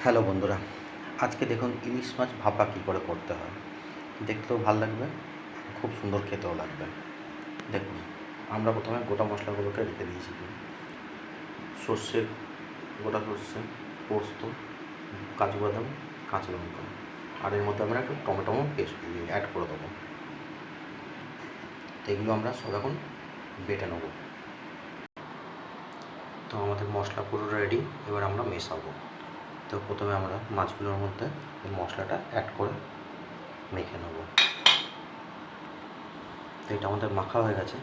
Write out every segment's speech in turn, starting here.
Hello বন্ধুরা, আজকে দেখুন ইলিশ মাছ ভাপা কী করে করতে হয়। দেখতেও ভাল লাগবে, খুব সুন্দর খেতেও লাগবে। দেখুন, আমরা প্রথমে গোটা মশলাগুলোকে রেখে দিয়েছি। সর্ষে, গোটা সর্ষে, পোস্ত, কাজু বাদাম, কাঁচা লঙ্কা, আর এর মধ্যে আমরা একটু টমেটো পেস্ট দিয়ে অ্যাড করে দেবো। তো এগুলো আমরা সব এখন বেটে নেব। তো আমাদের মশলা পুরো রেডি, এবার আমরা মেশাবো। তো প্রথমে আমরা মাছগুলোর মধ্যে এই মশলাটা অ্যাড করে মেখে নেব। তো এটা আমাদের মাখা হয়ে গেছে।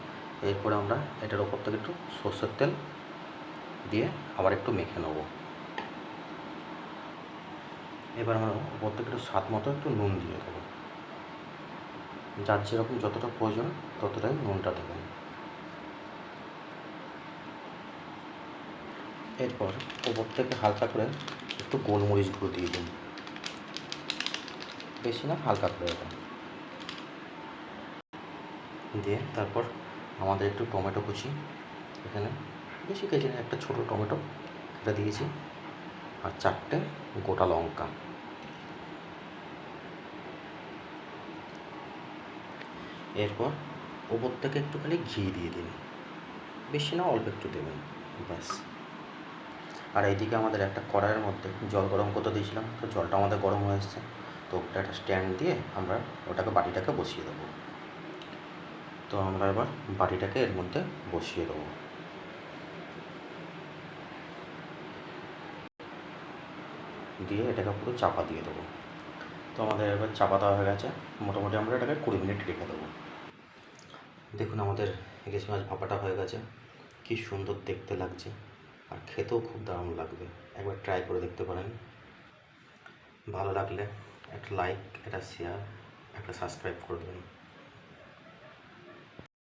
এরপরে আমরা এটার ওপর থেকে একটু সর্ষের তেল দিয়ে আবার একটু মেখে নেব। এবার আমরা ওপর থেকে একটু স্বাদ মতো একটু নুন দিয়ে দেবো। যার যেরকম যতটা প্রয়োজন ততটাই নুনটা দেবেন। এরপর ওপর থেকে হালকা করে একটু গোলমরিচ গুঁড়ো দিয়ে দিন, বেশি না, হালকা করে দেবেন। দিয়ে তারপর আমাদের একটু টমেটো কুচি, এখানে বেশি কেজি না, একটা ছোটো টমেটো এটা দিয়েছি, আর 4টে গোটা লঙ্কা। এরপর ওপর থেকে একটুখানি ঘি দিয়ে দিন, বেশি না, অল্প একটু দেবেন, ব্যাস। আর এইদিকে আমাদের একটা কড়াইয়ের মধ্যে জল গরম করতে দিয়েছিলাম, তো জলটা আমাদের গরম হয়ে এসছে। তো ওটা একটা স্ট্যান্ড দিয়ে আমরা বাটিটাকে বসিয়ে দেবো। তো আমরা এবার বাটিটাকে এর মধ্যে বসিয়ে দেবো। দিয়ে এটাকে পুরো চাপা দিয়ে দেবো। তো আমাদের এবার চাপা দেওয়া হয়ে গেছে। মোটামুটি আমরা এটাকে 20 মিনিট রেখে দেবো। দেখুন, আমাদের ইলিশ মাছ ভাপাটা হয়ে গেছে। কি সুন্দর দেখতে লাগছে, আর খেতেও খুব দারুণ লাগবে। একবার ট্রাই করে দেখতে পারেন। ভালো লাগলে একটা লাইক, একটা শেয়ার, একটা সাবস্ক্রাইব করে দেবেন।